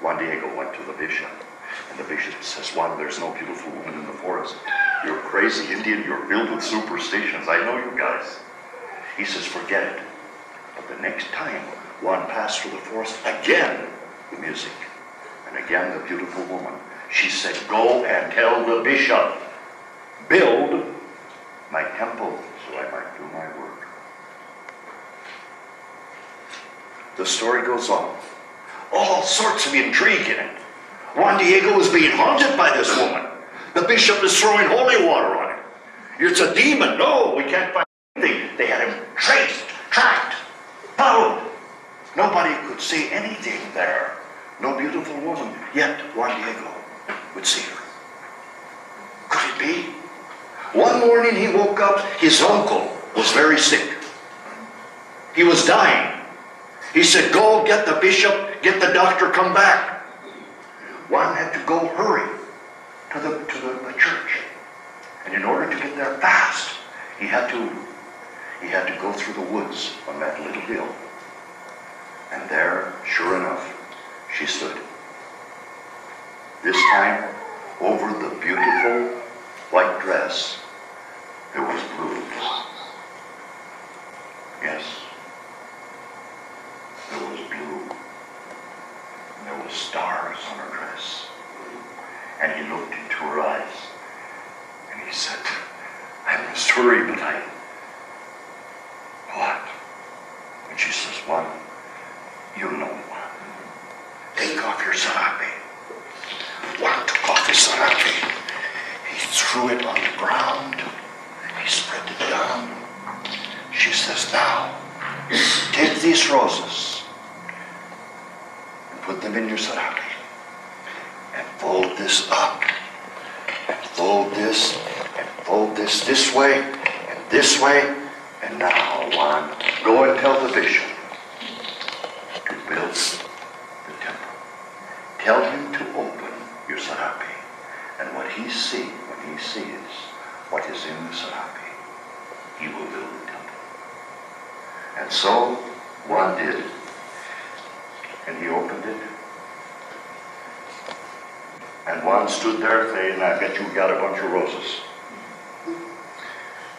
Juan Diego went to the bishop, and the bishop says, Juan, there's no beautiful woman in the forest. You're a crazy Indian, you're filled with superstitions. I know you guys. He says, forget it. But the next time Juan passed through the forest, again the music, and again the beautiful woman. She said, go and tell the bishop, build my temple so I might do my work. The story goes on. All sorts of intrigue in it. Juan Diego is being haunted by this woman. The bishop is throwing holy water on him. It's a demon. No, we can't find anything. They had him traced, tracked, followed. Nobody could see anything there. No beautiful woman. Yet Juan Diego would see her. Could it be? One morning he woke up. His uncle was very sick. He was dying. He said, go get the bishop, get the doctor, come back. Juan had to go hurry to the church. And in order to get there fast, he had to go through the woods on that little hill. And there, sure enough, she stood. This time, over the beautiful white dress, there was blue. Yes. There was blue. There was stars on her dress. And he looked into her eyes. And he said, I must hurry, but what? And she says, Juan, you know what? Take off your sarape. Juan took off his sarape. He threw it on the ground. He spread it down. She says, now, take these roses and put them in your sarape. And fold this up. And fold this. And fold this way. And this way. And now, Juan, go and tell the bishop to build the temple. Tell him to open your sarape. And when he sees what is in the sarape, he will build the temple. And so Juan did. And he opened it. And Juan stood there saying, I bet you got a bunch of roses.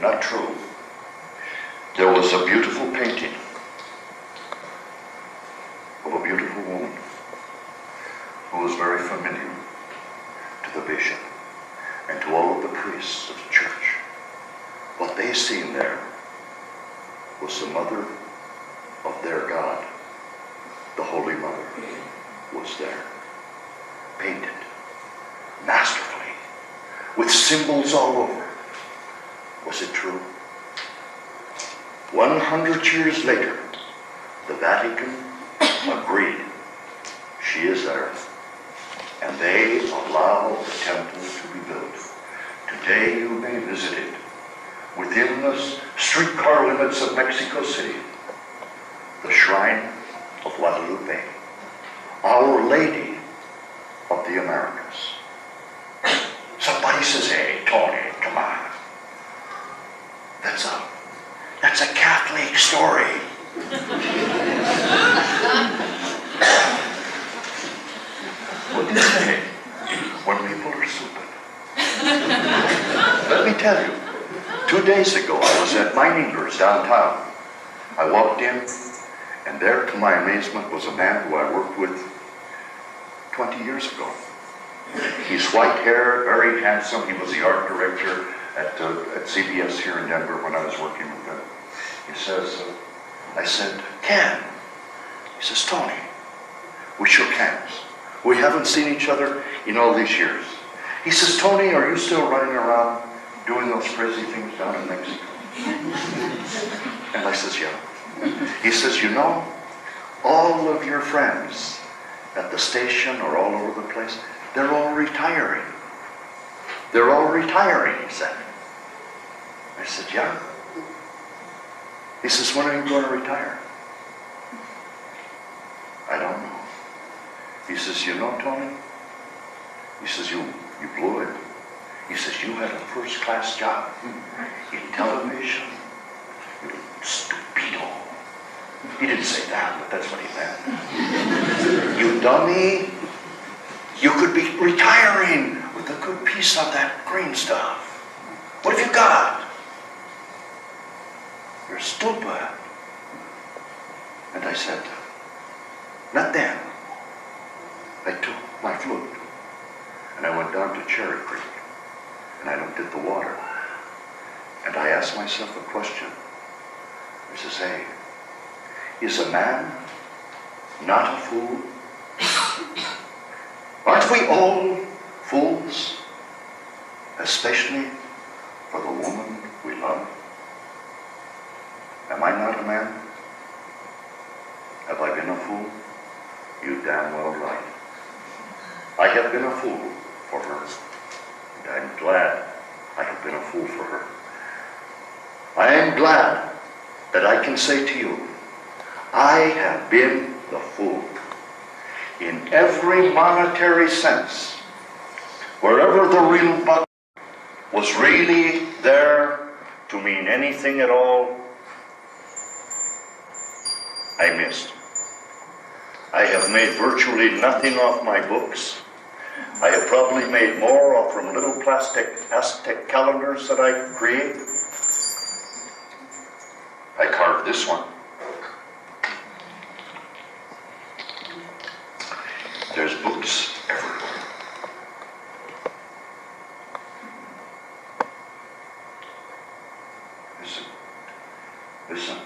Not true. There was a beautiful painting of a beautiful woman who was very familiar to the bishop and to all of the priests of the church. What they seen there was the mother of their God. The Holy Mother was there, painted masterfully, with symbols all over. Was it true? 100 years later, the Vatican agreed. She is there. And they allow the temple to be built. Today you may visit it within the streetcar limits of Mexico City. The shrine of Guadalupe, Our Lady of the Americas. Somebody says, hey, Tony, come on. That's a Catholic story. What do you say when people are stupid? Let me tell you, 2 days ago I was at Mesoamericans downtown. I walked in, and there, to my amazement, was a man who I worked with 20 years ago. He's white hair, very handsome. He was the art director at CBS here in Denver when I was working with him. He says, I said, Ken. He says, Tony. We shook hands. We haven't seen each other in all these years. He says, Tony, are you still running around doing those crazy things down in Mexico? And I says, yeah. He says, you know, all of your friends at the station or all over the place, they're all retiring. They're all retiring, he said. I said, yeah. He says, when are you going to retire? I don't know. He says, you know, Tony? He says, you blew it. He says, you had a first-class job in television. You stupido. He didn't say that, but that's what he meant. You dummy. You could be retiring with a good piece of that green stuff. What have you got? You're stupid. And I said, not then. I took my flute and I went down to Cherry Creek and I looked at the water and I asked myself a question. I says, hey, is a man not a fool? Aren't we all fools? Especially for the woman we love? Am I not a man? Have I been a fool? You damn well right. I have been a fool for her. And I'm glad I have been a fool for her. I am glad that I can say to you, I have been the fool. In every monetary sense, wherever the real buck was really there to mean anything at all, I missed. I have made virtually nothing off my books. I have probably made more off from little plastic Aztec calendars that I create. I carved this one. There's books everywhere. Listen. Listen.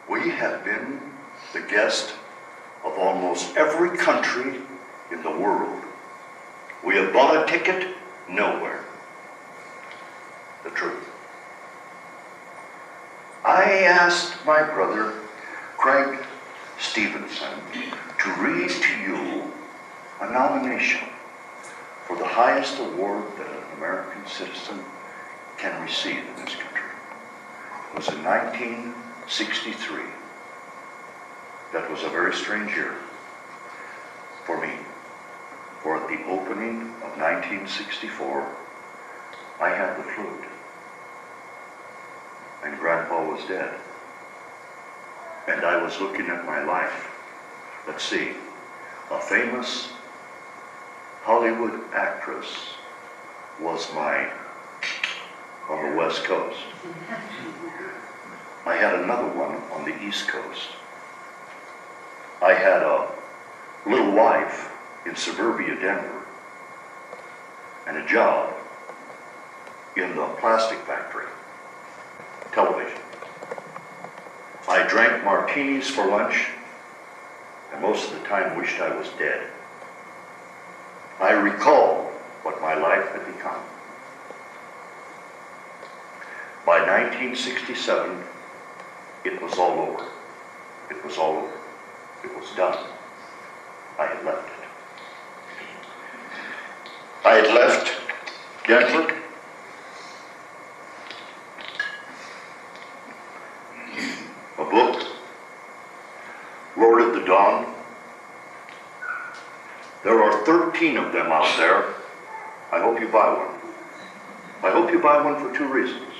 We have been the guest of almost every country in the world. We have bought a ticket nowhere. The truth. I asked my brother, Craig Stevenson, to read to you a nomination for the highest award that an American citizen can receive in this country. It was in 1963. That was a very strange year for me. For at the opening of 1964, I had the flute. And Grandpa was dead. And I was looking at my life. Let's see. A famous Hollywood actress was mine on the West Coast. I had another one on the East Coast. I had a little wife in suburbia Denver and a job in the plastic factory. Television. I drank martinis for lunch and most of the time wished I was dead. I recall what my life had become. By 1967, it was all over. It was all over. It was done. I had left it. I had left Denver. A book, Lord of the Dawn. There are 13 of them out there. I hope you buy one. I hope you buy one for two reasons.